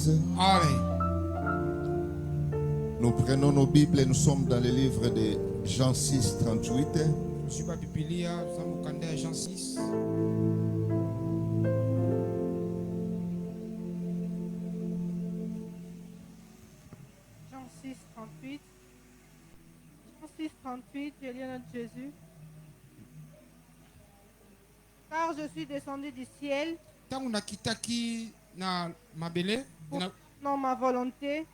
l'Église. Amen. Nous prenons nos Bibles et nous sommes dans le livre de Jean 6, 38. Je suis pas Biblia, nous sommes à Jean 6. Jean 6, 38. Jean 6, 38, je lis notre Jésus. Car je suis descendu du ciel Tant on a kitaki na mabele, pour na non ma volonté.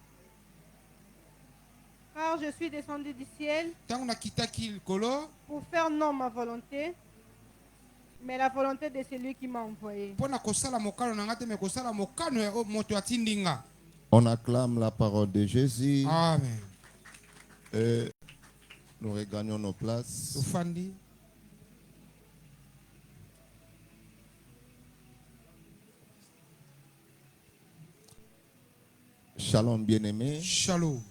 Car je suis descendu du ciel tant on a kitaki le kolo, pour faire non ma volonté, mais la volonté de celui qui m'a envoyé. pour na kosala mokano na ngate me kosala mokano ya moto atindinga. On acclame la parole de Jésus Amen. et nous regagnons nos places. Tofandi. Shalom bien-aimés, Shalom.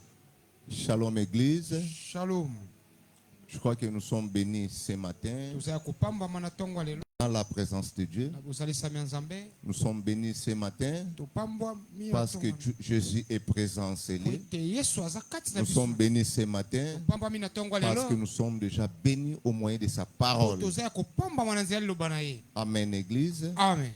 shalom Église. Shalom. Je crois que nous sommes bénis ce matin Tozaya kopamba mana tongo lelo. dans la présence de Dieu. Na bozali sami nzambe. Nous sommes bénis ce matin Topambwa mi parce que Jésus est présent en ce lieu. te Yesu azakati na Nous sommes bénis ce matin Topambwa mi na tongo parce que lelo. nous sommes déjà bénis au moyen de sa parole. Tozaya kopamba mana nzela loba na ye. Amen, Église. Amen.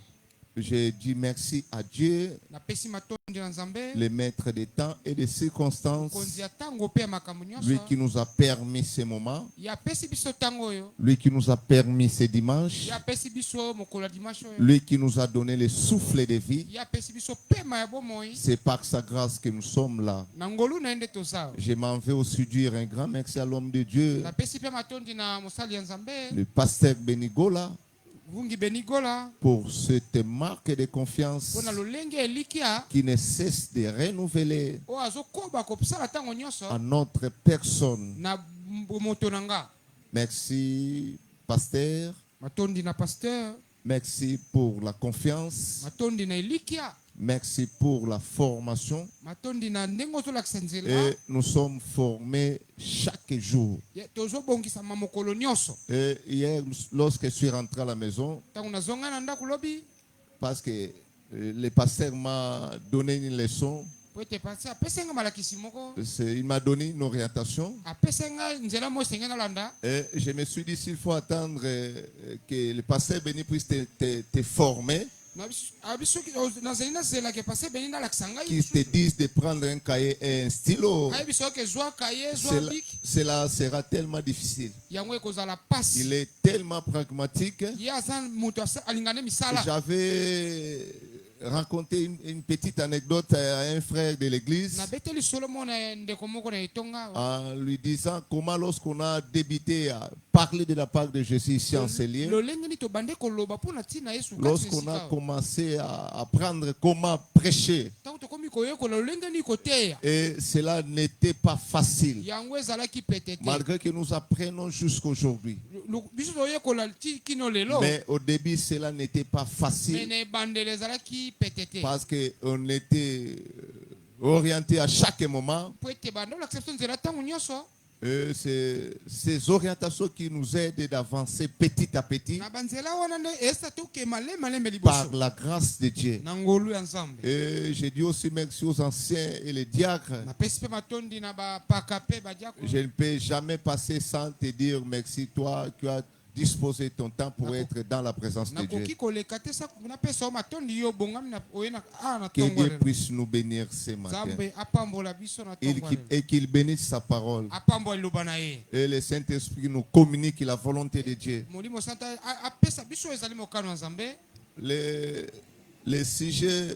Je dis merci à Dieu, Na pesi matondi na nzambe. le maître des temps et des circonstances, Konzi ya tango pe ya makambo lui nyonso. qui nous a permis ces moments, Ya pesi biso tango oyo. lui qui nous a permis ces dimanches, Ya pesi biso mokolo ya dimanche oyo. lui qui nous a donné le souffle de vie. Ya pesi biso pema ya bomoi. C'est par sa grâce que nous sommes là. Na ngolu na ende toza. Je m'en vais aussi dire un grand merci à l'homme de Dieu, Na pesi pe matondi na mosali ya nzambe. le pasteur Benigola, Vungi benigola. pour cette marque de confiance Pona lolenge elikia. qui ne cesse de renouveler O azokoba kopsala tango nyonso. à notre personne. Na moto nanga. Merci, pasteur. Matondi na pasteur. Merci pour la confiance. Matondi na elikia. Merci pour la formation. Matondi na ndengo ozolakisa nzela. Et nous sommes formés chaque jour. Tozobongisama mokolo nyonso. Et hier, lorsque je suis rentré à la maison, Tango nazonga na ndako lobi. parce que le pasteur m'a donné une leçon, Po ete pasi apesenga malakisi moko. il m'a donné une orientation. Apesenga nzela mo esenge nalanda. Et je me suis dit, s'il faut attendre que le pasteur Béni puisse te former, nazali nazela ke pase beni nalakisa ngai. qu'il te dise de prendre un cahier et un stylo, Ayebi soki zwa kaye zwa bik. cela sera tellement difficile. Yango ekozala pasi. Il est tellement pragmatique. Ye aza moto alingane misala. J'avais raconté une petite anecdote à un frère de l'église Nabeteli Solomon na ndeko moko na etonga. en lui disant comment lorsqu'on a débuté à parler de la part de Jésus ici en ce lieu, Lolenge ni tobande koloba pona tina Yesu. lorsqu'on a commencé à apprendre comment prêcher, Tango tokomi koyekola lolenge ni koteya. et cela n'était pas facile, Yango ezalaki petete. malgré que nous apprenons jusqu'aujourd'hui. Biso toyekola ti kino lelo. Mais au début, cela n'était pas facile Mene bandele ezalaki petete. parce qu'on était orienté à chaque moment. Po ete bando l'acceptation nzela tango nyonso. C'est ces orientations qui nous aident d'avancer petit à petit Na banzela wana nde esa toke malema lembe par liboso. la grâce de Dieu. Na ngolu ya nzambe. Et je dis aussi merci aux anciens et les diacres. Na pesi pe matondi na ba pakape ba diako. Je ne peux jamais passer sans te dire merci, toi qui as disposé ton temps pour être dans la présence de Na Dieu. koki koleka te sa na pesa o matondi yo bongami na oyena na Que tongo. Dieu puisse nous bénir ce matin Zambe apambola biso na tongo. et qu'il bénisse sa parole. Apambola loba na ye. Et le Saint-Esprit nous communique la volonté de Dieu. Molimo santa apesa biso ezali mokano ya nzambe. Les sujets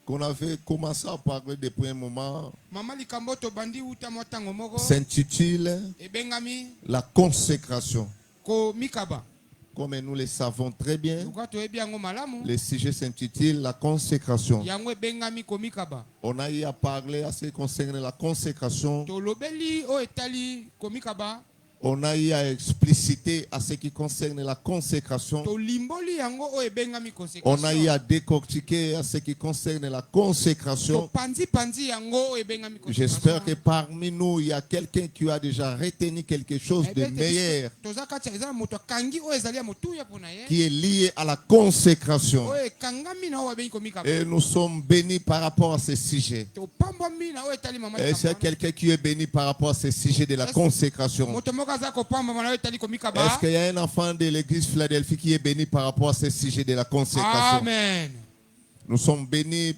qu'on avait commencé à parler depuis un moment Mama likambo to bandi uta motango moko. s'intitule Ebengami la consécration. ko mikaba. Comme nous le savons très bien, Luka to ebi yango malamu. le sujet s'intitule la consécration. Yango ebengami ko mikaba. On a eu à parler à ce qui concerne la consécration To lobeli o etali ko mikaba. On a eu à expliciter à ce qui concerne la consécration. tolimboli yango oyo ebengami On a eu consécration à décortiquer à ce qui concerne la consécration. topanzi yango oyo ebengami J'espère que consécration parmi nous, il y a quelqu'un qui a déjà retenu quelque chose de meilleur toza kati eza na moto akangi oyo ezali ya motuya mpona ye qui est lié à la consécration. oyo ekangami na oyo babengi komikaba Et nous sommes bénis par rapport à ce sujet. topambwami na oyo etali mama Et c'est quelqu'un qui est béni par rapport à ce sujet de la consécration. moto moko aza kopambwama na oyo etali komikaba Est-ce qu'il y a un enfant de l'église Philadelphie qui est béni par rapport à ce sujet de la consécration? amen Nous sommes bénis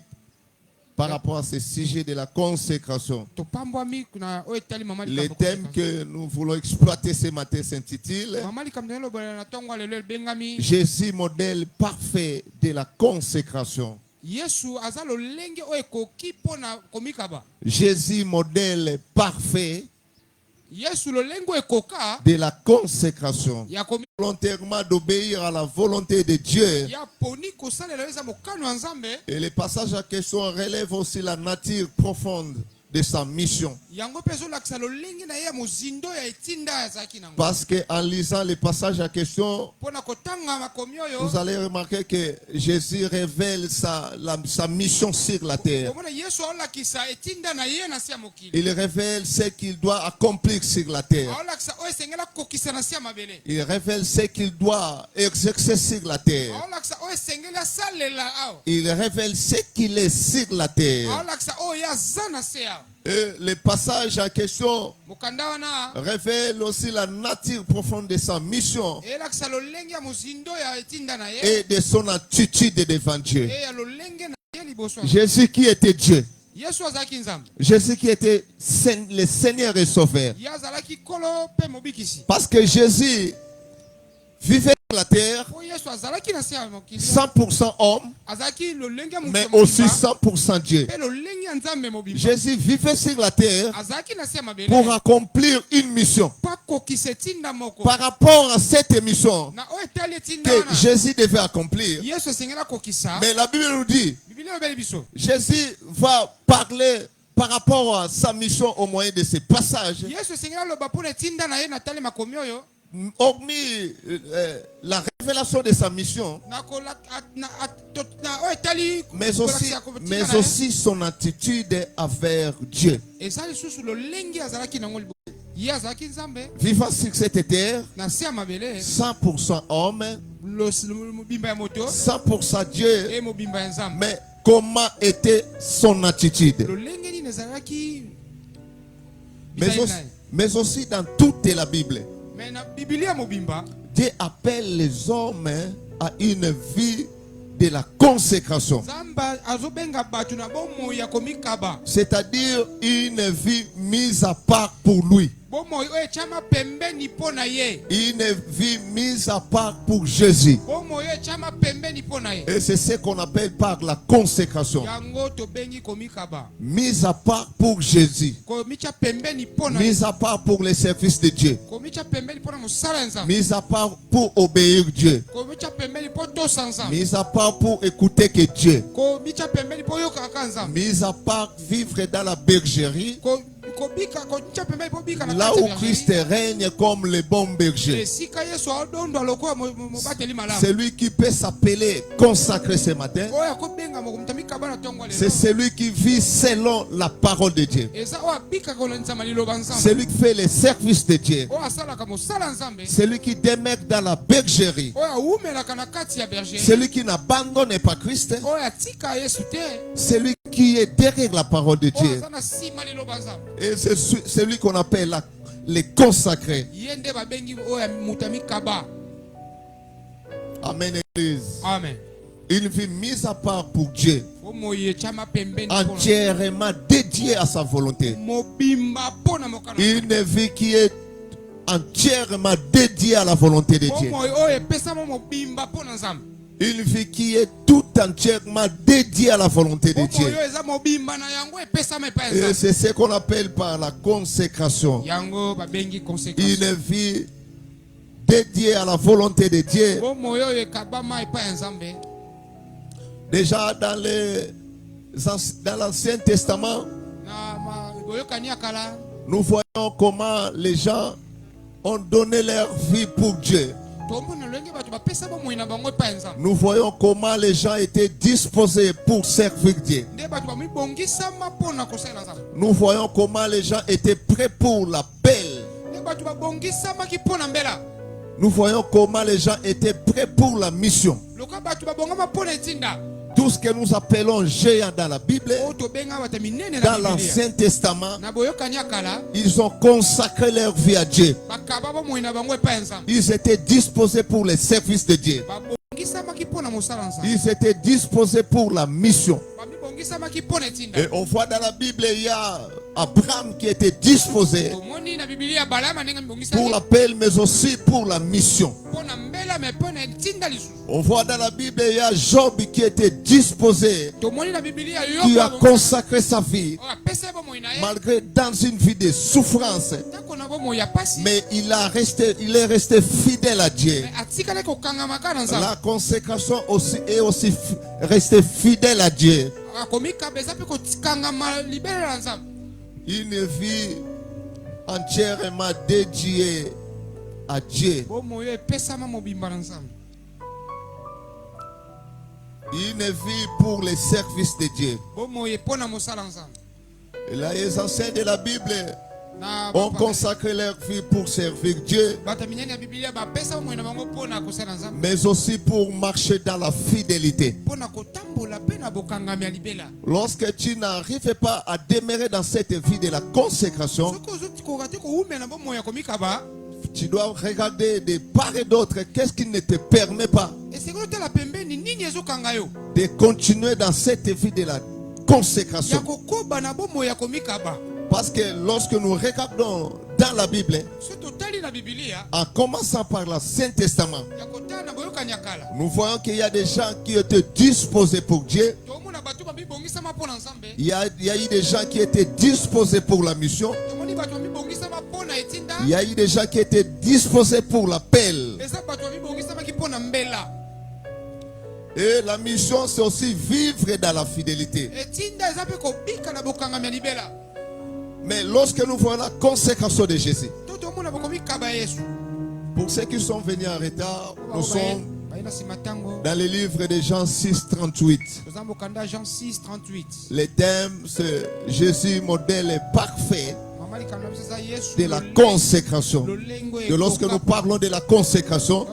par rapport à ce sujet de la consécration. topambwami na oyo etali mama Le thème que nous voulons exploiter ce matin s'intitule mama likambo na elobela na ntongo lelo ebengami Jésus, modèle parfait de la consécration. yesu aza lolenge oyo ekoki mpona komikaba Jésus, modèle parfait yesu lolenge oyo ekoka de la consécration. ya komi Volontairement d'obéir à la volonté de Dieu. ya poni kosalela oyo eza mokano ya nzambe Et le passage à question relève aussi la nature profonde de sa mission. yango mpe ezolakisa lolenge na ye ya mozindo ya etinda azalaki nango Parce qu'en lisant le passage à question, mpona kotanga makomi oyo vous allez remarquer que Jésus révèle sa mission sur la terre. omona yesu aolakisa etinda na ye na se ya mokili Il révèle ce qu'il doit accomplir sur la terre. aolakisa oyo esengeli akokisa na se ya mabele Il révèle ce qu'il doit exercer sur la terre. aolakisa oyo esengeli asalela awa Il révèle ce qu'il est sur la terre. aolakisa oyo ye aza na se awa Et le passage en question mokanda wana révèle aussi la nature profonde de sa mission eyelakisa lolenge ya mozindo ya etinda na ye et de son attitude devant Dieu. eya lolenge na ye liboso ya Jésus qui était Dieu. yesu azalaki nzambe Jésus qui était le Seigneur et Sauveur. ye azalaki kolo mpe mobikisi Parce que Jésus vivait sur la terre po yesu azalaki na se ya mokili 100% homme, azalaki lolenge ya moto mais ya aussi mobimba 100% Dieu. mpe lolenge ya nzambe mobimba Jésus vivait sur la terre azalaki na se ya mabele pour accomplir une mission. mpo akokisa etinda moko Par rapport à cette mission na oyo etali etinda que wana Jésus devait accomplir, yesu esengeli akokisa mais la Bible nous dit, biblia oyobeli biso Jésus va parler par rapport à sa mission au moyen de ces passages. yesu esengeli aloba mpona etinda na ye na tali makomi oyo Hormis la révélation de sa mission, na oyo etali mais kolakisa kotinda na ye. aussi son attitude envers Dieu. eza lisusu lolenge azalaki nango liboso ye azalaki nzambe Vivant sur cette terre, na se ya mabele 100% homme, mobimba ya moto 100% Dieu. e mobimba ya nzambe Mais comment était son attitude? lolenge nini ezalaki Mais bizali aussi, na ye mais aussi dans toute la Bible, me na bibilia mobimba Dieu appelle les hommes à une vie de la consécration. nzambe azobenga bato na bomoi ya komikaba C'est-à-dire une vie mise à part pour lui. bomoi oyo etiama pembeni mpo na ye Une vie mise à part pour Jésus. bomoi oyo etiama pembeni mpo na ye Et c'est ce qu'on appelle par la consécration. yango tobengi komikaba Mise à part pour Jésus. komitya pembeni mpo na ye Mise à part pour les services de Dieu. komitya pembeni mpo na mosala ya nzambe Mise à part pour obéir Dieu. komitya pembeni mpo tosa nzambe Mise à part pour écouter que Dieu. komitya pembeni mpo oyokaka nzambe Mise à part vivre dans la bergerie. komitya pembeni mpo bika na Là kati où ya Christ bergerie. règne comme le bon berger. esika yesu aodondwa lokola mobateli malamu Celui qui peut s'appeler consacré ce matin, oyo akobenga moto mikaba na ntongo c'est lelo celui qui vit selon la parole de Dieu. eza oyo abikaka kolandisama liloba nzambe Celui qui fait les services de Dieu. oyo asalaka mosala nzambe Celui qui demeure dans la bergerie. oyo awumelaka na kati ya bergerie Celui qui n'abandonne pas Christ. oyo atika yesu te Celui qui est derrière la parole de oyo Dieu. aza na nsima liloba nzambe Et c'est celui qu'on appelle les consacrés. ye nde babengi oyo ya moto ya mikaba Amen, Église. amen Une vie mise à part pour Dieu. bomoi etiama pembeni mpona Entièrement dédiée à sa volonté. mobimba mpo na mokano Une vie qui est entièrement dédiée à la volonté de Dieu. bomoi oyo epesama mobimba mpo na nzambe Une vie qui est tout entièrement dédiée à la volonté de bomoi Dieu. oyo eza mobimba na yango epesama epai ya Et nzambe c'est ce qu'on appelle par la consécration. yango babengi Une conséquence vie dédiée à la volonté de Dieu. bomoi oyo ekabama epai ya nzambe Déjà dans l'Ancien Testament, na boyokani ya kala nous voyons comment les gens ont donné leur vie pour Dieu. Nous voyons comment les gens étaient disposés pour servir Dieu. Nous voyons comment les gens étaient prêts pour l'appel. Nous voyons comment les gens étaient prêts pour la mission. Tout ce que nous appelons géants dans la Bible, dans l'Ancien Testament, ils ont consacré leur vie à Dieu. Ils étaient disposés pour le service de Dieu. Ils étaient disposés pour la mission. Et on voit dans la Bible, il y a Abraham qui était disposé pour l'appel, mais aussi pour la mission. On voit dans la Bible, il y a Job qui était disposé, qui a consacré sa vie, malgré dans une vie de souffrance. Mais il est resté fidèle à Dieu. La consécration aussi est aussi resté fidèle à Dieu. Une vie entièrement dédiée à Dieu. Une vie pour le service de Dieu. Et là, les anciens de la Bible ont consacré leur vie pour servir Dieu, mais aussi pour marcher dans la fidélité. Lorsque tu n'arrives pas à demeurer dans cette vie de la consécration, tu dois regarder de part et d'autre qu'est-ce qui ne te permet pas de continuer dans cette vie de la consécration. Parce que lorsque nous regardons dans la Bible, en commençant par l'Ancien Testament, nous voyons qu'il y a des gens qui étaient disposés pour Dieu. Il y a eu des gens qui étaient disposés pour la mission. Il y a eu des gens qui étaient disposés pour l'appel. Et la mission, c'est aussi vivre dans la fidélité. Mais lorsque nous voyons la consécration de Jésus, pour ceux qui sont venus en retard, nous sommes dans le livre de Jean 6, 38. Le thème, c'est Jésus, modèle parfait de la consécration. Et lorsque nous parlons de la consécration,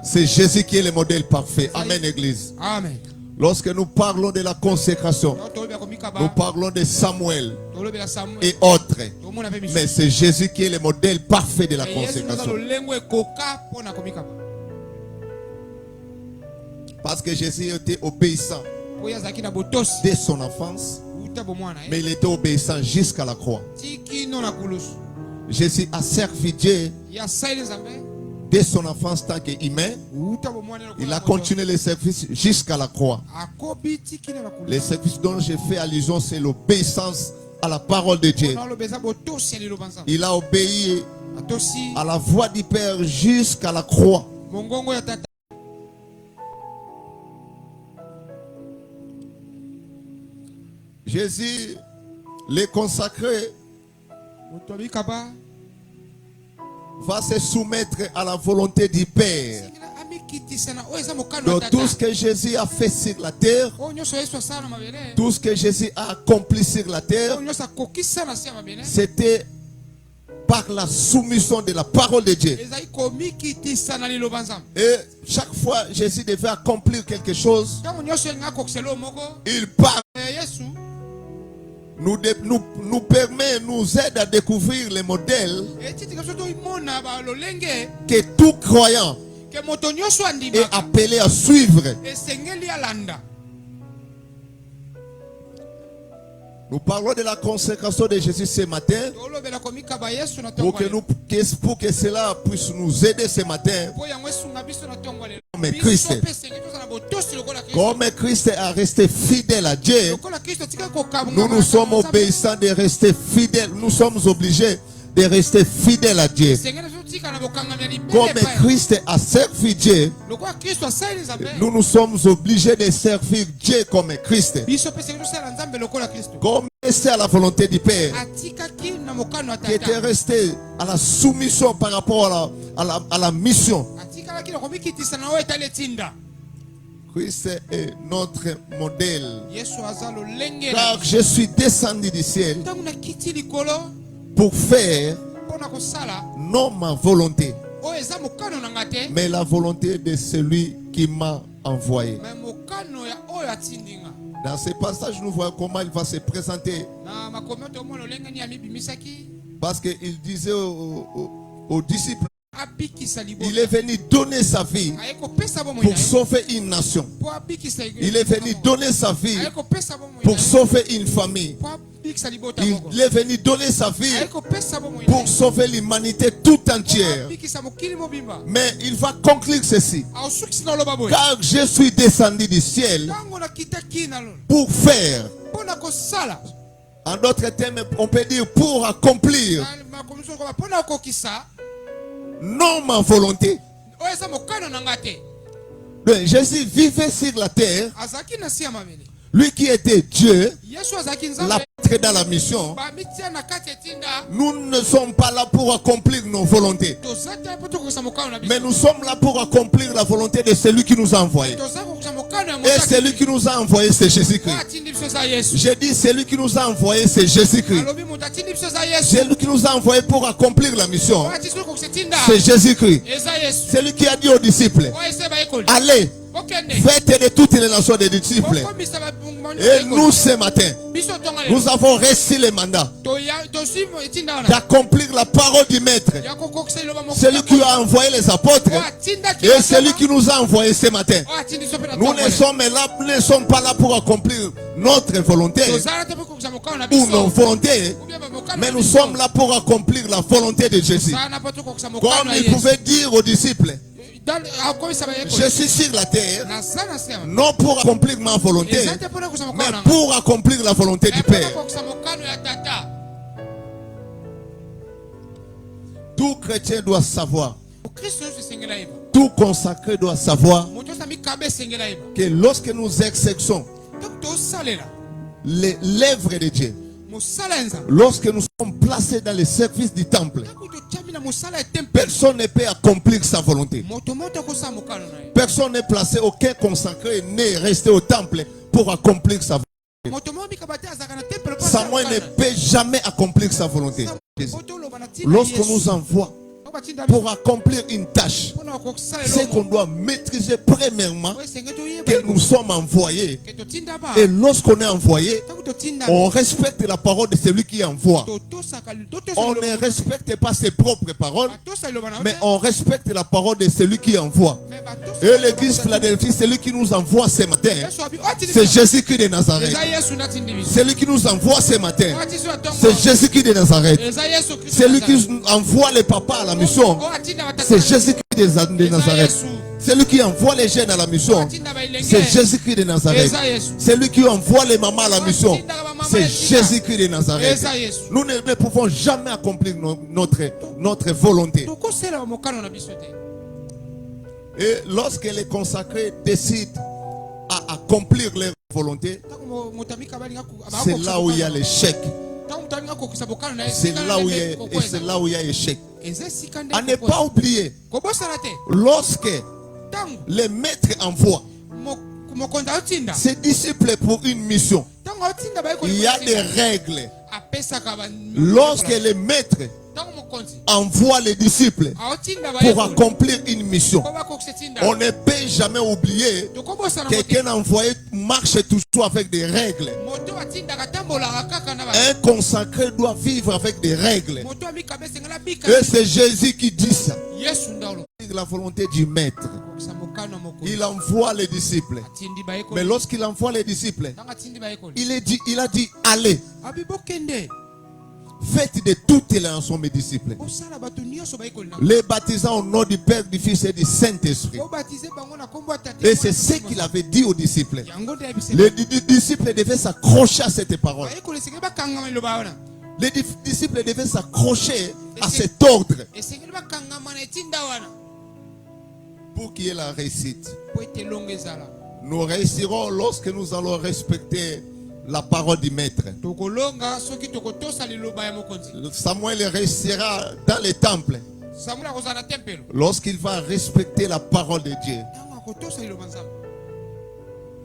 c'est Jésus qui est le modèle parfait. Amen, Église. Amen. Lorsque nous parlons de la consécration, nous parlons de Samuel et autres. Mais c'est Jésus qui est le modèle parfait de la consécration. Parce que Jésus était obéissant dès son enfance, mais il était obéissant jusqu'à la croix. Jésus a servi Dieu dès son enfance tant qu'humain. Il a continué le service jusqu'à la croix. Le service dont j'ai fait allusion, c'est l'obéissance à la parole de Dieu. Il a obéi à la voix du Père jusqu'à la croix. Jésus, le consacré, va se soumettre à la volonté du Père. Donc tout ce que Jésus a fait sur la terre, tout ce que Jésus a accompli sur la terre, c'était par la soumission de la parole de Dieu. Et chaque fois Jésus devait accomplir quelque chose, il parle. Nous permet, nous aide à découvrir les modèles que tout croyant est appelé à suivre. Nous parlons de la consécration de Jésus ce matin pour que cela puisse nous aider ce matin. Comme Christ a resté fidèle à Dieu, nous sommes obéissants de rester fidèles. Nous sommes obligés de rester fidèle à Dieu. Comme Christ a servi Dieu, nous nous sommes obligés de servir Dieu comme Christ. Comme c'est à la volonté du Père, qui était resté à la soumission par rapport à la mission. Christ est notre modèle. Car je suis descendu du ciel pour faire non ma volonté, mais la volonté de celui qui m'a envoyé. Dans ce passage, nous voyons comment il va se présenter. Parce qu'il disait aux disciples, il est venu donner sa vie pour sauver une nation. Il est venu donner sa vie pour sauver une famille. Il est venu donner sa vie pour sauver l'humanité tout entière. Mais il va conclure ceci. Car je suis descendu du ciel pour faire. En d'autres termes, on peut dire pour accomplir non ma volonté. Donc, Jésus vivait sur la terre. Lui qui était Dieu, l'apôtre dans la mission. Nous ne sommes pas là pour accomplir nos volontés, mais nous sommes là pour accomplir la volonté de celui qui nous a envoyés. Et celui qui nous a envoyés, c'est Jésus-Christ. J'ai dit celui qui nous a envoyés, c'est Jésus-Christ. Celui qui nous a envoyés pour accomplir la mission, c'est Jésus-Christ. Celui qui a dit aux disciples, allez, faites de toutes les nations des disciples. Et nous ce matin, nous avons reçu le mandat d'accomplir la parole du Maître. Celui qui a envoyé les apôtres et celui qui nous a envoyés ce matin. Nous ne sommes pas là pour accomplir notre volonté ou nos volontés, mais nous sommes là pour accomplir la volonté de Jésus. Comme il pouvait dire aux disciples, je suis sur la terre, non pour accomplir ma volonté, mais pour accomplir la volonté du Père. Tout chrétien doit savoir, tout consacré doit savoir que lorsque nous exerçons l'œuvre de Dieu, lorsque nous sommes placés dans le service du temple, personne ne peut accomplir sa volonté. Personne n'est placé, aucun consacré n'est resté au temple pour accomplir sa volonté. Samuel ne peut jamais accomplir sa volonté. Lorsqu'on nous envoie pour accomplir une tâche, c'est qu'on doit maîtriser premièrement que nous sommes envoyés. Et lorsqu'on est envoyé, on respecte la parole de celui qui envoie. On ne respecte pas ses propres paroles, mais on respecte la parole de celui qui envoie. Et l'église Philadelphie, celui qui nous envoie ce matin, c'est Jésus-Christ de Nazareth. Celui qui nous envoie ce matin, c'est Jésus-Christ de Nazareth. Celui qui envoie les papas à la mission, c'est Jésus-Christ de Nazareth. Celui qui envoie les jeunes à la mission, c'est Jésus-Christ de Nazareth. Celui qui envoie les mamans à la mission, c'est Jésus-Christ de Nazareth. Nous ne pouvons jamais accomplir notre volonté. Et lorsque les consacrés décident à accomplir leur volonté, c'est là où il y a l'échec. C'est là où il y a échec. À ne pas oublier, lorsque les maîtres envoient ses disciples pour une mission, il y a des règles. Lorsque les maîtres envoie les disciples pour accomplir une mission, on ne peut jamais oublier qu'un envoyé marche toujours avec des règles. Un consacré doit vivre avec des règles. Et c'est Jésus qui dit ça. La volonté du maître, il envoie les disciples. Mais lorsqu'il envoie les disciples, il a dit allez, faites de toutes les nations mes disciples, les baptisant au nom du Père, du Fils et du Saint-Esprit. Et c'est ce qu'il avait dit aux disciples. Les disciples devaient s'accrocher à cette parole. Les disciples devaient s'accrocher à cet ordre pour qu'il y ait la réussite. Nous réussirons lorsque nous allons respecter la parole du maître. Samuel réussira dans les temples lorsqu'il va respecter la parole de Dieu.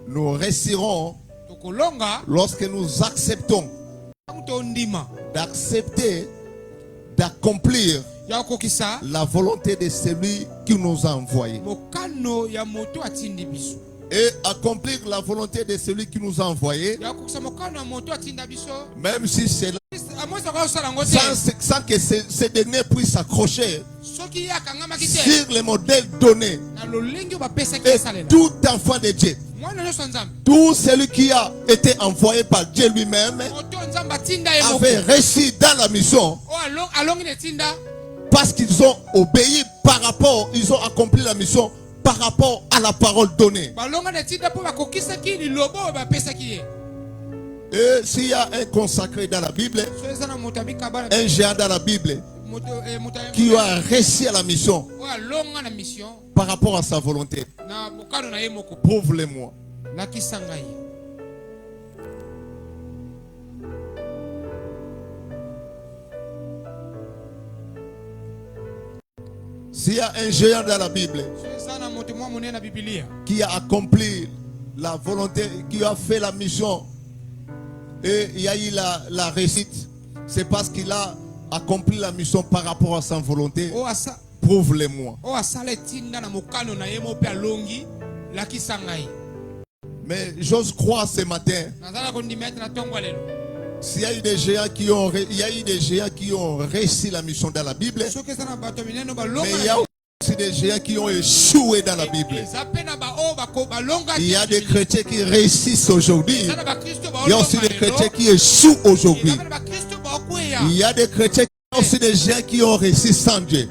Nous réussirons lorsque nous acceptons d'accomplir la volonté de celui qui nous a envoyés. Et accomplir la volonté de celui qui nous a envoyés, même si c'est là, sans que ce dernier puisse s'accrocher sur les modèles donnés. Et tout enfant de Dieu, tout celui qui a été envoyé par Dieu lui-même, avait réussi dans la mission parce qu'ils ont obéi par rapport, ils ont accompli la mission par rapport à la parole donnée. Et s'il y a un consacré dans la Bible, un géant dans la Bible qui a réussi à la mission par rapport à sa volonté, prouve-le-moi. S'il y a un géant dans la Bible qui a accompli la volonté, qui a fait la mission et il y a eu la réussite, c'est parce qu'il a accompli la mission par rapport à sa volonté. Prouve-le-moi. Mais j'ose croire ce matin, s'il y a eu des géants qui ont, réussi la mission dans la Bible, mais il y a aussi des géants qui ont échoué dans la Bible. Il y a des chrétiens qui réussissent aujourd'hui. Il y a aussi des chrétiens qui échouent aujourd'hui. Il y a des chrétiens qui ont aussi des géants qui ont réussi sans Dieu.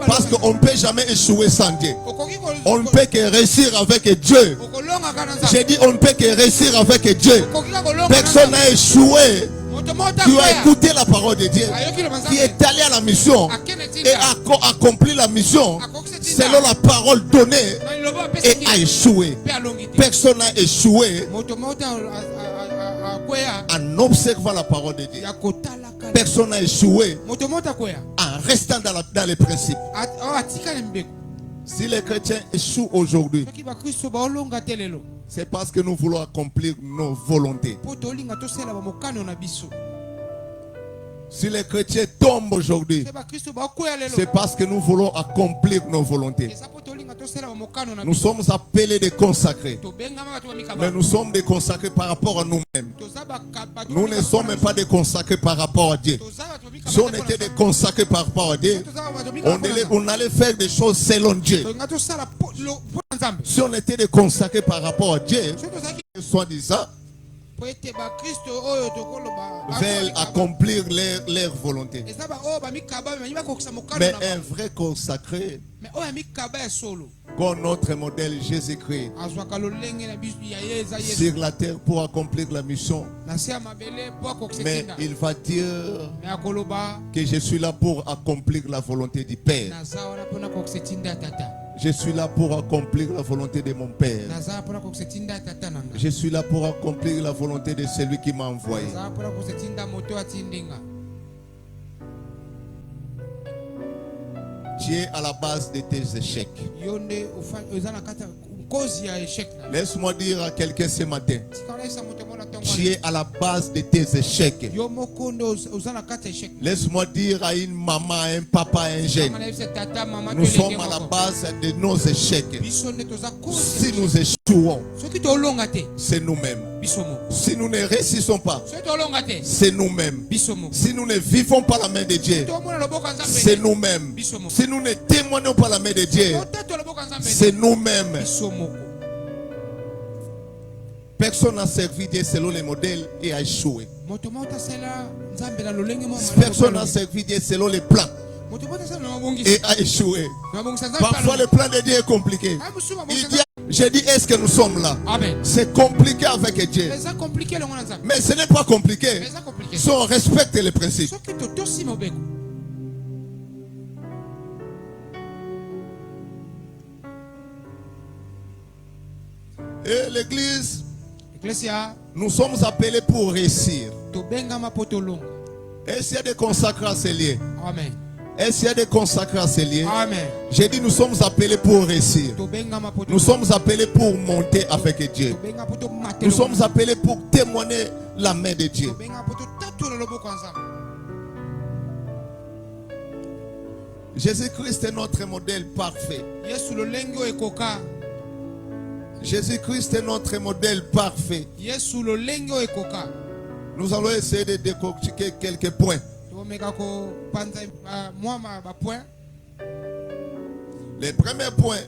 Parce qu'on ne peut jamais échouer sans Dieu. On ne peut que réussir avec Dieu. J'ai dit on ne peut que réussir avec Dieu. Personne n'a échoué. Tu as écouté la parole de Dieu, qui est allé à la mission et a accompli la mission selon la parole donnée et a échoué. Personne n'a échoué en observant la parole de Dieu. Personne n'a échoué en restant dans les principes. Si les chrétiens échouent aujourd'hui, c'est parce que nous voulons accomplir nos volontés. Si les chrétiens tombent aujourd'hui, c'est parce que nous voulons accomplir nos volontés. Nous sommes appelés des consacrés, mais nous sommes des consacrés par rapport à nous-mêmes. Nous ne sommes pas des consacrés par rapport à Dieu. Si on était des consacrés par rapport à Dieu, on allait faire des choses selon Dieu. Si on était des consacrés par rapport à Dieu, soi-disant, veulent accomplir leur volonté. Mais un vrai consacré, comme notre modèle Jésus-Christ, sur la terre pour accomplir la mission. Mais il va dire que je suis là pour accomplir la volonté du Père. Je suis là pour accomplir la volonté de mon Père. Je suis là pour accomplir la volonté de celui qui m'a envoyé. Tu es à la base de tes échecs. Laisse-moi dire à quelqu'un ce matin, tu es à la base de tes échecs. Laisse-moi dire à une maman, à un papa, à un jeune, nous sommes à la base de nos échecs. Si nous échouons, c'est nous-mêmes. Si nous ne réussissons pas, c'est nous-mêmes. Si nous ne vivons pas la main de Dieu, c'est nous-mêmes. Si nous ne témoignons pas la main de Dieu, c'est nous-mêmes. Personne n'a servi Dieu selon les modèles et a échoué. Personne n'a servi Dieu selon les plans et a échoué. Parfois le plan de Dieu est compliqué. Il dit, j'ai dit, est-ce que nous sommes là? C'est compliqué avec Dieu. Mais ce n'est pas compliqué si on respecte les principes. Et l'église, nous sommes appelés pour réussir. Et s'il y a des consacrés à ces lieux. Amen. Et s'il y a des consacrés à ces lieux. Amen. J'ai dit nous sommes appelés pour réussir. Nous sommes appelés pour monter avec Dieu. Nous sommes appelés pour témoigner la main de Dieu. Jésus-Christ est notre modèle parfait. Jésus-Christ est notre modèle parfait. Nous allons essayer de décortiquer quelques points. Les premiers points.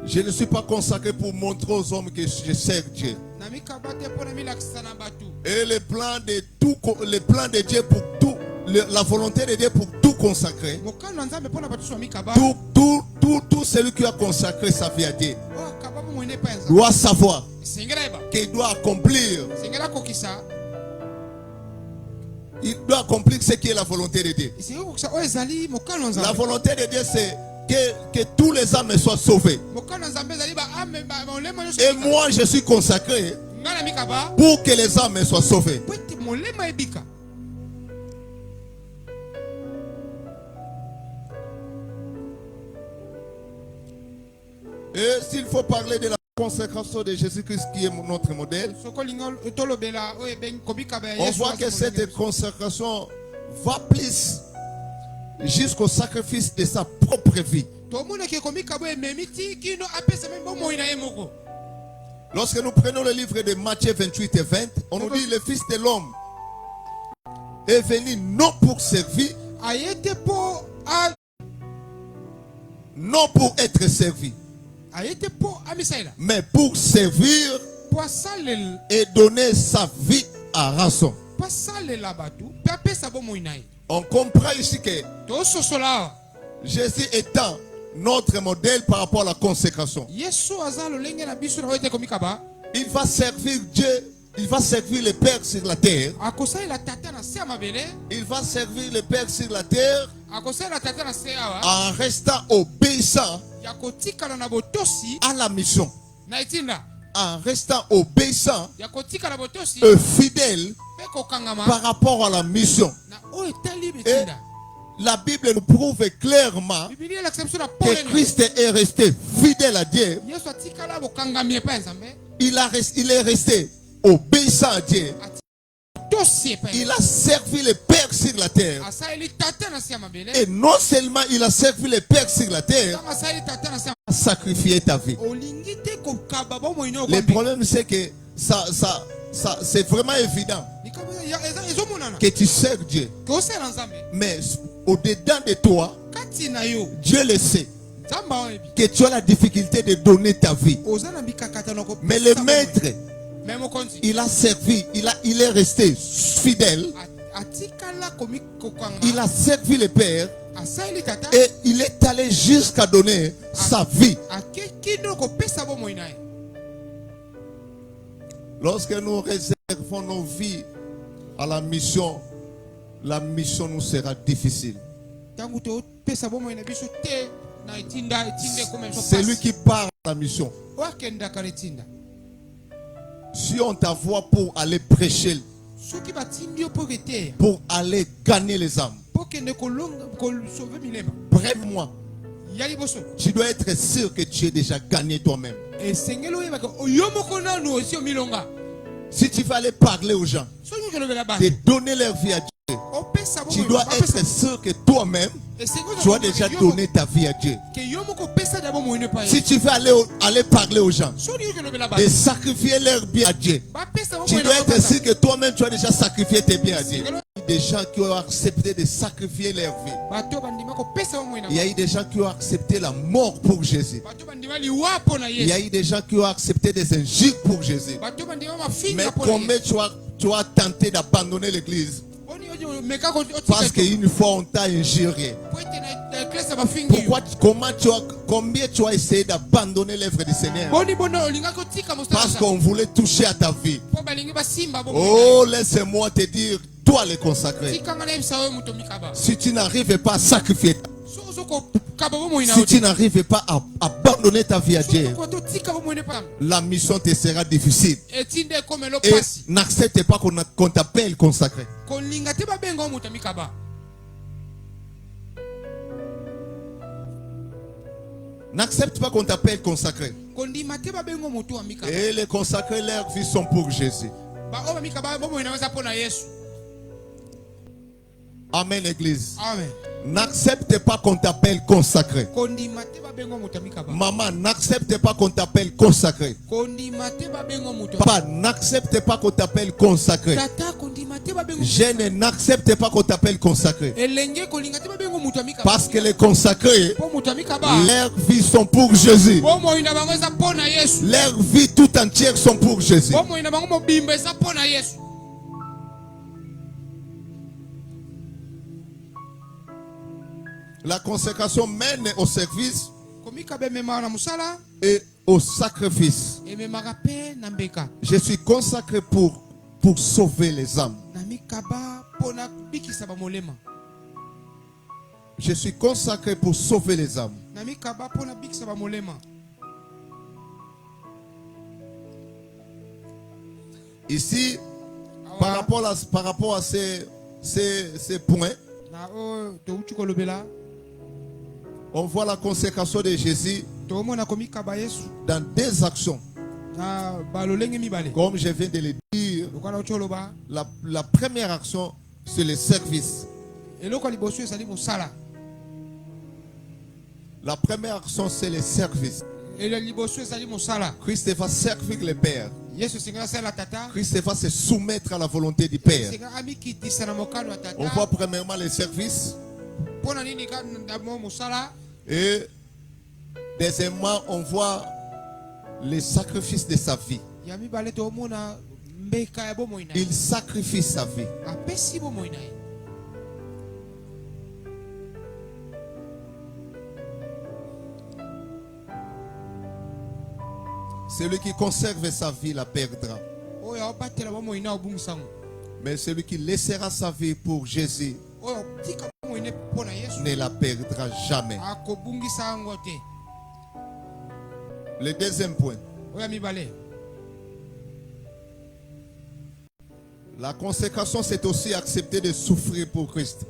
Je ne suis pas consacré pour montrer aux hommes que je sers Dieu. Et le plan de Dieu pour tout, la volonté de Dieu pour tout consacrer. Tout celui qui a consacré sa vie à Dieu doit savoir qu'il doit accomplir. Il doit accomplir ce qui est la volonté de Dieu. La volonté de Dieu, c'est que tous les âmes soient sauvées. Et moi, je suis consacré pour que les âmes soient sauvées. Et s'il faut parler de la consécration de Jésus-Christ qui est notre modèle, on voit que cette consécration va plus jusqu'au sacrifice de sa propre vie. Lorsque nous prenons le livre de Matthieu 28 et 20, on nous dit le Fils de l'homme est venu non pour servir, non pour être servi, mais pour servir et donner sa vie à rançon. On comprend ici que Jésus étant notre modèle par rapport à la consécration, il va servir Dieu, il va servir le Père sur la terre. Il va servir le Père sur la terre en restant obéissant à la mission, en restant obéissant et fidèle par rapport à la mission. Et la Bible nous prouve clairement que Christ est resté fidèle à Dieu. Il est resté obéissant à Dieu. Il a servi le Père sur la terre. Et non seulement il a servi le Père sur la terre, il a sacrifié ta vie. Le problème c'est que c'est vraiment évident que tu sers Dieu. Mais au-dedans de toi, Dieu le sait que tu as la difficulté de donner ta vie. Mais le maître, il a servi, il est resté fidèle. Il a servi le Père et il est allé jusqu'à donner sa vie. Lorsque nous réservons nos vies à la mission nous sera difficile. C'est lui qui part à la mission. Si on t'envoie pour aller prêcher, pour aller gagner les âmes, bref-moi, tu dois être sûr que tu es déjà gagné toi-même. Si tu vas aller parler aux gens, de donner leur vie à Dieu, tu dois être sûr que toi-même, tu as déjà donné ta vie à Dieu. Si tu veux aller parler aux gens, de sacrifier leur bien à Dieu, tu dois être sûr que toi-même, tu as déjà sacrifié tes biens à Dieu. Il y a des gens qui ont accepté de sacrifier leur vie. Il y a eu des gens qui ont accepté la mort pour Jésus. Il y a eu des gens qui ont accepté des injures pour Jésus. Mais combien tu as tenté d'abandonner l'église parce qu'une fois on t'a injurié? Combien tu as essayé d'abandonner l'œuvre du Seigneur parce qu'on voulait toucher à ta vie? Oh, laisse-moi te dire, toi les consacrer, si tu n'arrives pas à sacrifier, Si tu n'arrives pas à abandonner ta vie à Dieu, la mission te sera difficile. Et n'accepte pas qu'on t'appelle consacré. N'accepte pas qu'on t'appelle consacré. Et les consacrés, leurs vies sont pour Jésus. Amen, Église. Amen. N'accepte pas qu'on t'appelle consacré. Maman, n'accepte pas qu'on t'appelle consacré. Papa, n'accepte pas qu'on t'appelle consacré. Jeune, n'accepte pas qu'on t'appelle consacré. Parce que les consacrés, leurs vies sont pour Jésus. Leurs vies tout entières sont pour Jésus. La consécration mène au service et au sacrifice. Je suis consacré pour sauver les âmes. Je suis consacré pour sauver les âmes. Ici, par rapport à ces points, on voit la consécration de Jésus dans deux actions. Comme je viens de le dire, la première action, c'est le service. La première action, c'est le service. Christ va servir le Père. Christ va se soumettre à la volonté du Père. On voit premièrement le service. Et deuxièmement, on voit le sacrifice de sa vie. Il sacrifie sa vie. Celui qui conserve sa vie la perdra. Mais celui qui laissera sa vie pour Jésus ne la perdra jamais. Le deuxième point. La consécration, c'est aussi accepter de souffrir pour Christ.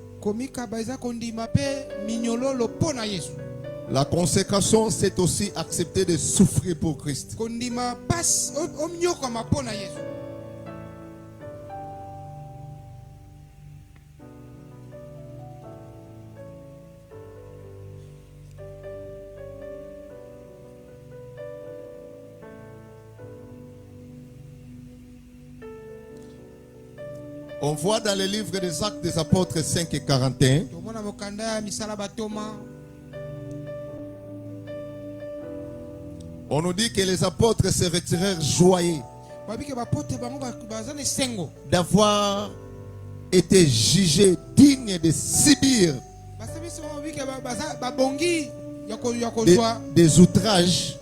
La consécration, c'est aussi accepter de souffrir pour Christ. On voit dans le livre des Actes des Apôtres 5 et 41. On nous dit que les apôtres se retirèrent joyeux d'avoir été jugés dignes de subir des outrages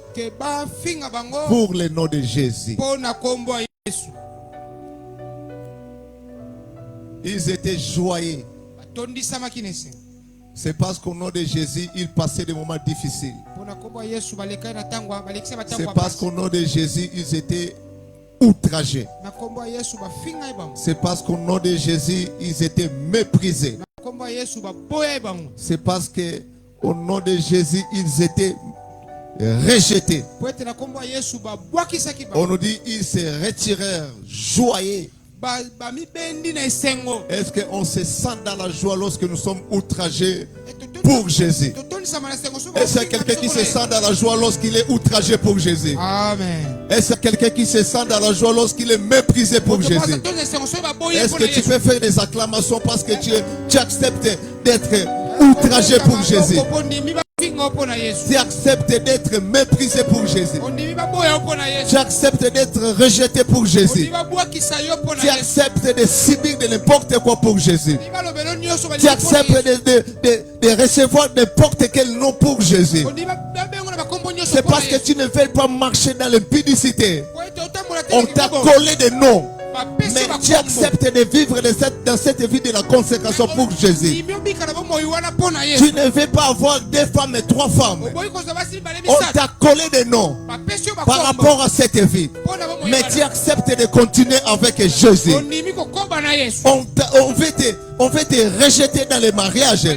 pour le nom de Jésus. Ils étaient joyeux. C'est parce qu'au nom de Jésus, ils passaient des moments difficiles. C'est parce qu'au nom de Jésus, ils étaient outragés. C'est parce qu'au nom de Jésus, ils étaient méprisés. C'est parce qu'au nom de Jésus, ils étaient rejetés. On nous dit ils se retirèrent joyeux. Est-ce qu'on se sent dans la joie lorsque nous sommes outragés pour Jésus? Est-ce qu'il y a quelqu'un qui se sent dans la joie lorsqu'il est outragé pour Jésus? Amen. Est-ce qu'il y a quelqu'un qui se sent dans la joie lorsqu'il est méprisé pour Jésus? Est-ce que tu peux faire des acclamations parce que tu acceptes d'être outragé pour Jésus? Tu acceptes d'être méprisé pour Jésus. Tu acceptes d'être rejeté pour Jésus. Tu acceptes de subir de n'importe quoi pour Jésus. Tu acceptes de recevoir n'importe quel nom pour Jésus. C'est parce que tu ne veux pas marcher dans l'impudicité. On t'a collé des noms. Mais tu acceptes de vivre dans cette vie de la consécration pour Jésus. Tu ne veux pas avoir 2 femmes et 3 femmes. On t'a collé des noms par rapport à cette vie. Mais tu acceptes de continuer avec Jésus. On veut te rejeter dans les mariages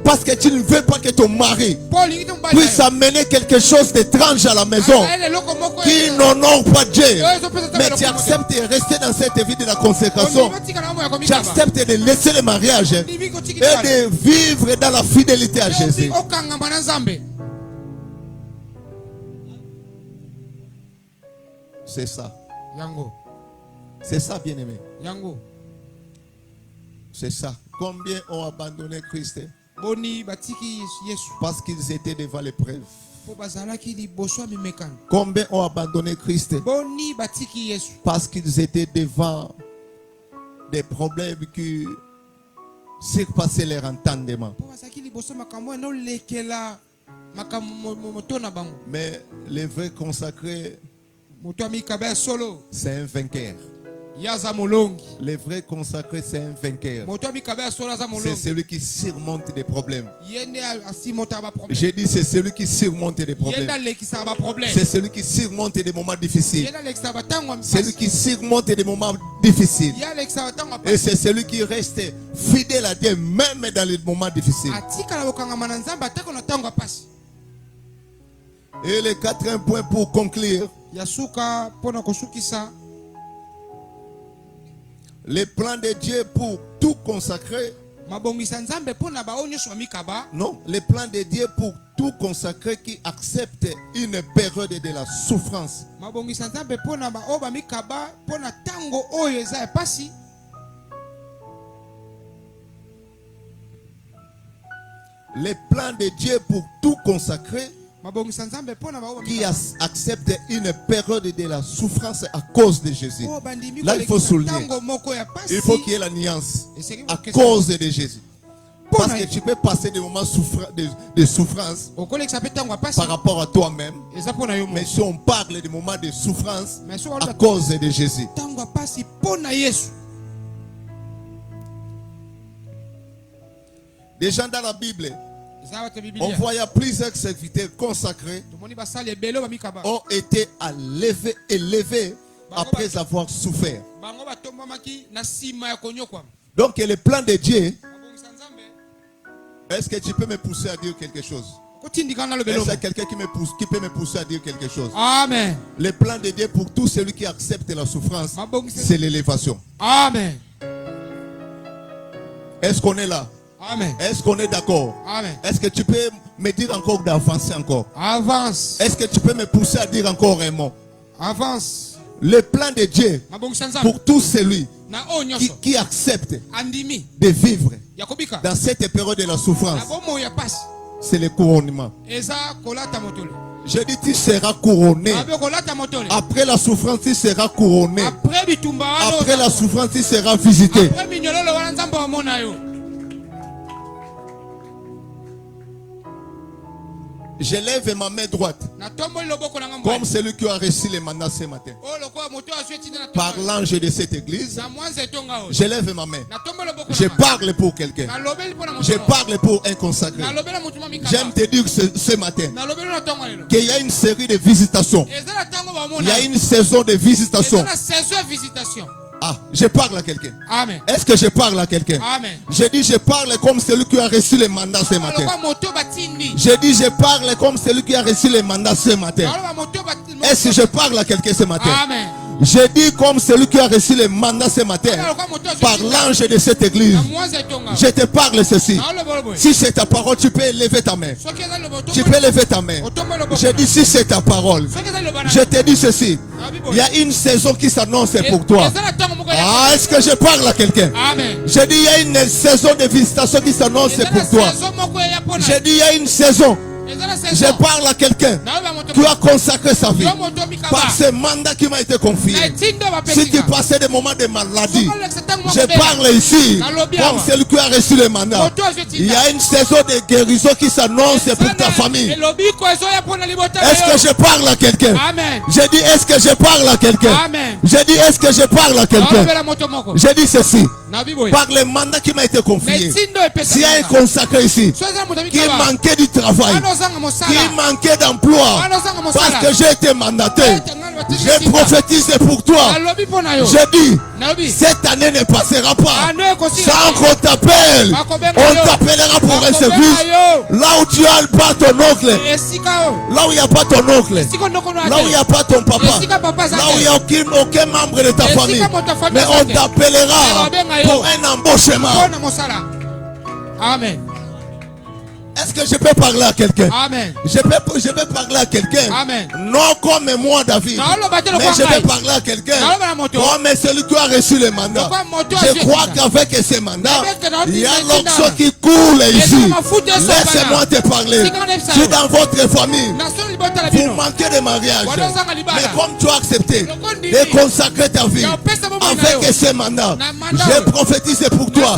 parce que tu ne veux pas que ton mari puisse amener quelque chose d'étrange à la maison qui n'honore pas Dieu. Mais tu acceptes de rester dans cette vie de la consécration. Tu acceptes de laisser le mariage et de vivre dans la fidélité à Jésus. C'est ça. C'est ça, bien-aimé. C'est ça. Combien ont abandonné Christ parce qu'ils étaient devant l'épreuve? Combien ont abandonné Christ parce qu'ils étaient devant des problèmes qui surpassaient leur entendement? Mais les vrais consacrés, c'est un vainqueur. Le vrai consacré, c'est un vainqueur. C'est celui qui surmonte des problèmes. J'ai dit, c'est celui qui surmonte des problèmes. C'est celui qui surmonte des moments difficiles. C'est celui qui surmonte des moments difficiles. Et c'est celui qui reste fidèle à Dieu même dans les moments difficiles. Et le 4e point pour conclure. Le plan de Dieu pour tout consacrer. Non, le plan de Dieu pour tout consacrer qui accepte une période de la souffrance. Le plan de Dieu pour tout consacrer qui accepte une période de la souffrance à cause de Jésus. Là, il faut souligner. Il faut qu'il y ait la nuance à cause de Jésus. Parce que tu peux passer des moments de souffrance par rapport à toi-même. Mais si on parle des moments de souffrance à cause de Jésus. Déjà dans la Bible, on voyait plusieurs serviteurs consacrés ont été élevés après avoir souffert. Donc le plan de Dieu, est-ce que tu peux me pousser à dire quelque chose? Est-ce qu'il y a quelqu'un qui peut me pousser à dire quelque chose? Amen. Le plan de Dieu pour tout celui qui accepte la souffrance, c'est l'élévation. Amen. Est-ce qu'on est là? Amen. Est-ce qu'on est d'accord? Amen. Est-ce que tu peux me dire encore d'avancer encore? Avance. Est-ce que tu peux me pousser à dire encore un mot? Avance. Le plan de Dieu pour tout celui qui accepte de vivre dans cette période de la souffrance, c'est le couronnement. Je dis, tu seras couronné. Après la souffrance, tu seras couronné. Après la souffrance, tu seras visité. Je lève ma main droite comme celui qui a reçu le mandat ce matin par l'ange de cette église. Je lève ma main. Je parle pour quelqu'un. Je parle pour un consacré. J'aime te dire ce matin qu'il y a une série de visitations. Il y a une saison de visitations. Ah, je parle à quelqu'un. Amen. Est-ce que je parle à quelqu'un? Amen. Je dis, je parle comme celui qui a reçu le mandat ce matin. Je dis, je parle comme celui qui a reçu le mandat ce matin. Est-ce que je parle à quelqu'un ce matin? Amen. Je dis comme celui qui a reçu le mandat ce matin par l'ange de cette église. Je te parle ceci. Si c'est ta parole, tu peux lever ta main. Tu peux lever ta main. Je dis si c'est ta parole. Je te dis ceci. Il y a une saison qui s'annonce pour toi. Ah, est-ce que je parle à quelqu'un? Je dis il y a une saison de visitation qui s'annonce pour toi. Je dis il y a une saison Je parle à quelqu'un qui a consacré sa vie par ce mandat qui m'a été confié. Si tu passais des moments de maladie, je parle ici comme celui qui a reçu le mandat. Il y a une saison de guérison qui s'annonce pour ta famille. Est-ce que je parle à quelqu'un? J'ai dit, est-ce que je parle à quelqu'un? J'ai dit, est-ce que je parle à quelqu'un? J'ai dit ceci. Par le mandat qui m'a été confié, s'il y a un consacré ici qui manquait du travail, qui manquait d'emploi, parce que j'ai été mandaté, je prophétise pour toi. Je dis, cette année ne passera pas sans qu'on t'appelle. On t'appellera pour un service là où tu as pas ton oncle, là où il n'y a pas ton oncle, là où il n'y a pas ton papa, là où il n'y a aucun membre de ta famille. Mais on t'appellera pour un embauchement. Amen. Est-ce que je peux parler à quelqu'un? Amen. Je peux parler à quelqu'un. Amen. Non comme moi, David. Mais je peux parler à quelqu'un comme celui qui a reçu le mandat. Je crois qu'avec ce mandat, il y a l'onction qui coule ici. Laisse-moi te parler. Si dans votre famille, vous manquez de mariage, mais comme tu as accepté de consacrer ta vie avec ce mandat, je prophétise pour toi.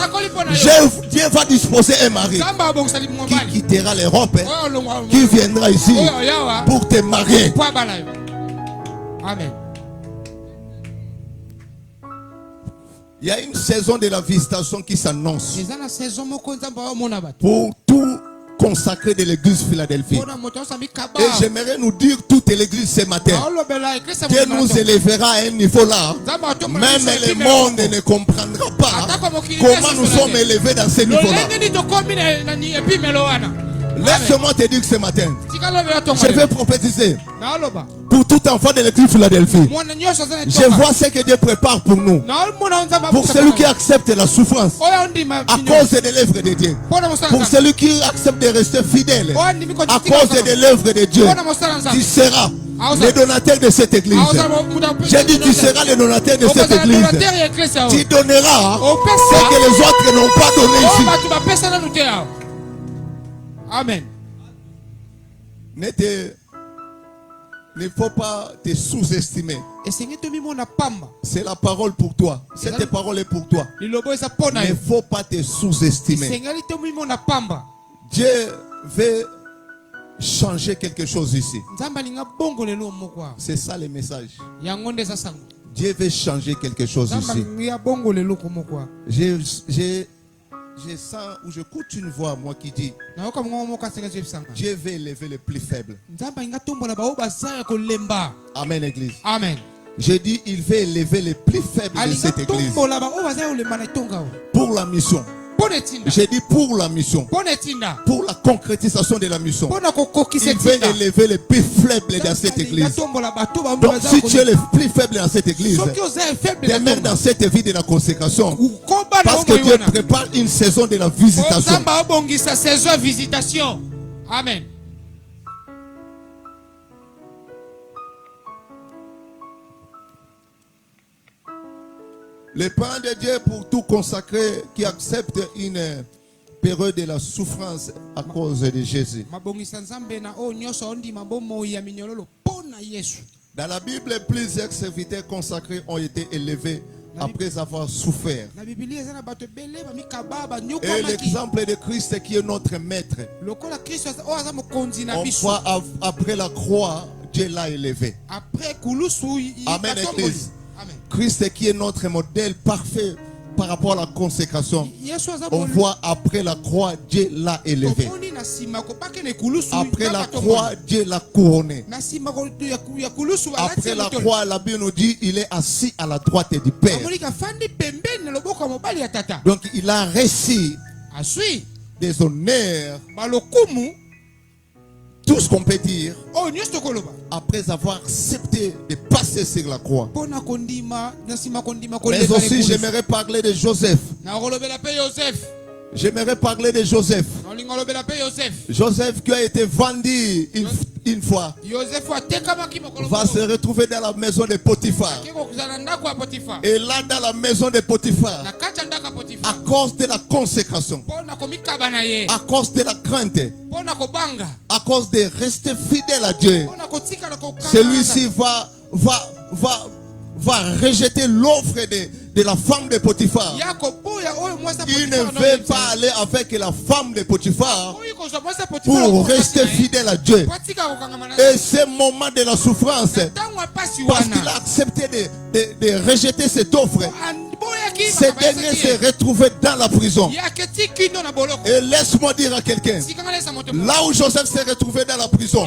Dieu va disposer un mari qui quittera l'Europe, qui viendra ici pour te marier. Amen. Il y a une saison de la visitation qui s'annonce pour tout consacré de l'église Philadelphie. Et j'aimerais nous dire toute l'église ce matin. Dieu nous élèvera à un niveau là. Même le monde ne comprendra pas comment nous sommes élevés dans ce niveau-là. Laisse-moi te dire que ce matin, je vais prophétiser pour tout enfant de l'église Philadelphie. Je vois ce que Dieu prépare pour nous. Pour celui qui accepte la souffrance à cause de l'œuvre de Dieu. Pour celui qui accepte de rester fidèle à cause de l'œuvre de Dieu. Tu seras le donateur de cette église. J'ai dit tu seras le donateur de cette église. Tu donneras ce que les autres n'ont pas donné ici. Amen. Ne faut pas te sous-estimer. C'est la parole pour toi. Cette parole est pour toi. Il ne faut pas te sous-estimer. Dieu veut changer quelque chose ici. C'est ça le message. Dieu veut changer quelque chose ici. Je sens ou j'écoute une voix moi qui dit Dieu veut élever les plus faibles. Amen église. Amen. J'ai dit il veut élever les plus faibles de cette église. Pour la mission. J'ai dit pour la mission. Pour la concrétisation de la mission. Il veut élever les plus faibles dans cette église. Donc si tu es le plus faible dans cette église, demeure dans cette vie de la consécration. Parce que Dieu prépare une saison de la visitation. Amen. Le plan de Dieu pour tout consacré qui accepte une période de la souffrance à cause de Jésus. Dans la Bible, plusieurs serviteurs consacrés ont été élevés après avoir souffert. Et l'exemple de Christ qui est notre maître. On voit après la croix, Dieu l'a élevé. Amen, Église. Christ qui est notre modèle parfait par rapport à la consécration. On voit après la croix, Dieu l'a élevé. Après la croix, Dieu l'a couronné. Après la croix, la Bible nous dit il est assis à la droite du Père. Donc il a reçu des honneurs, tout ce qu'on peut dire, après avoir accepté de passer sur la croix. Mais aussi j'aimerais parler de Joseph. J'aimerais parler de Joseph. Joseph qui a été vendu, une fois va se retrouver dans la maison de Potiphar. Et là, dans la maison de Potiphar, à cause de la consécration, à cause de la crainte, à cause de rester fidèle à Dieu, celui-ci va rejeter l'offre de la femme de Potiphar. Il ne veut pas aller avec la femme de Potiphar pour rester fidèle à Dieu. Et ce moment de la souffrance, parce qu'il a accepté de rejeter cette offre, ce dernier s'est retrouvé dans la prison. Et laisse-moi dire à quelqu'un, là où Joseph s'est retrouvé dans la prison,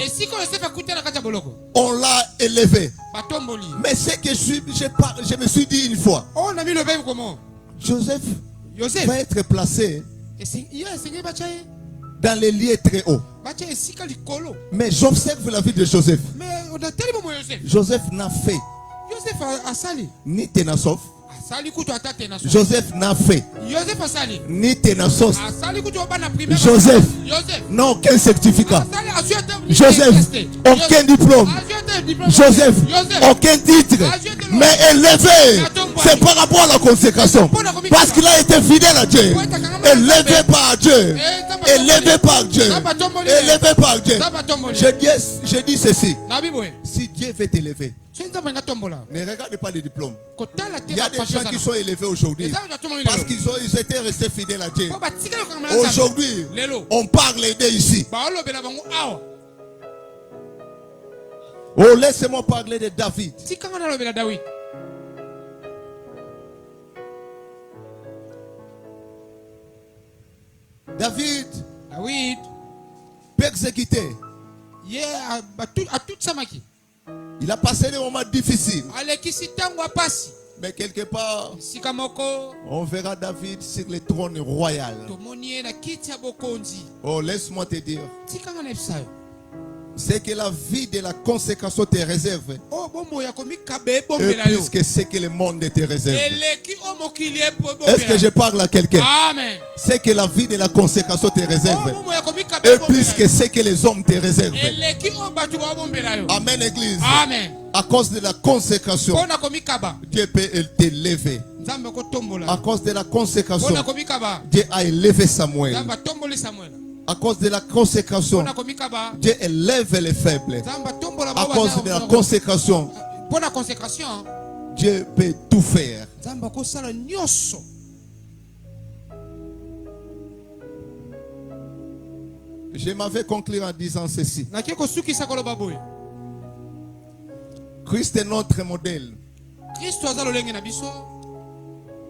on l'a élevé. Mais ce que je me suis dit une fois, Joseph va être placé dans les lieux très hauts. Mais j'observe la vie de Joseph. Joseph n'a fait ni Ténasof. Joseph n'a fait ni Ténasos. Joseph n'a aucun certificat. Joseph aucun diplôme. Joseph aucun titre. Mais élevé, c'est par rapport à la consécration. Parce qu'il a été fidèle à Dieu. Élevé par Dieu. Élevé par Dieu. Élevé par Dieu. Je dis ceci. Si Dieu veut t'élever, ne regarde pas les diplômes. Il y a des gens qui sont élevés aujourd'hui parce qu'ils étaient restés fidèles à Dieu. Aujourd'hui, on parle d'eux ici. Oh, laissez-moi parler de David. David persécuté. Il a passé des moments difficiles. Mais quelque part, on verra David sur le trône royal. Oh, laisse-moi te dire, c'est que la vie de la consécration te réserve. Et plus que ce que le monde te réserve. Est-ce que je parle à quelqu'un? C'est que la vie de la consécration te réserve. Et plus que ce que les hommes te réservent. Amen, Église. Amen. À cause de la consécration, Dieu peut t'élever. À cause de la consécration, Dieu a élevé Samuel. À cause de la consécration, Dieu élève les faibles. À cause de la consécration, Dieu peut tout faire. Je m'avais conclu en disant ceci. Christ est notre modèle.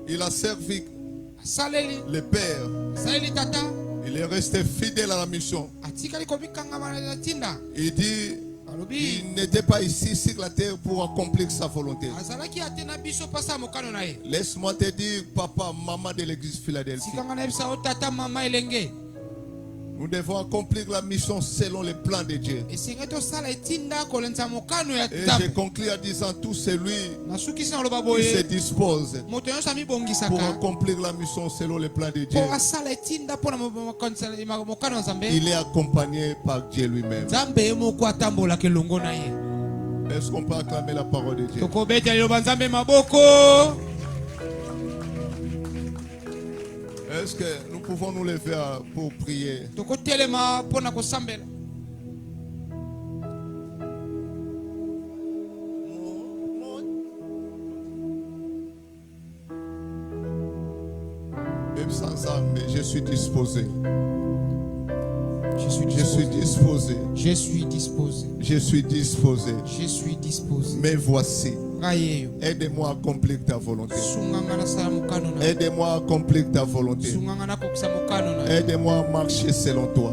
Il a servi le Père. Il est resté fidèle à la mission. Il dit, il n'était pas ici sur la terre pour accomplir sa volonté. Laisse-moi te dire, papa, maman de l'église Philadelphie, nous devons accomplir la mission selon les plans de Dieu. Et je conclue en disant, tout celui qui se dispose pour accomplir la mission selon les plans de Dieu, il est accompagné par Dieu lui-même. Est-ce qu'on peut acclamer la parole de Dieu? Est-ce que nous pouvons nous lever pour prier? Même sans âme, je suis disposé. Je suis disposé. Je suis disposé. Je suis disposé. Je suis disposé. Mais voici. Aide-moi à accomplir ta volonté. Aide-moi à accomplir ta volonté. Aide-moi à marcher selon toi.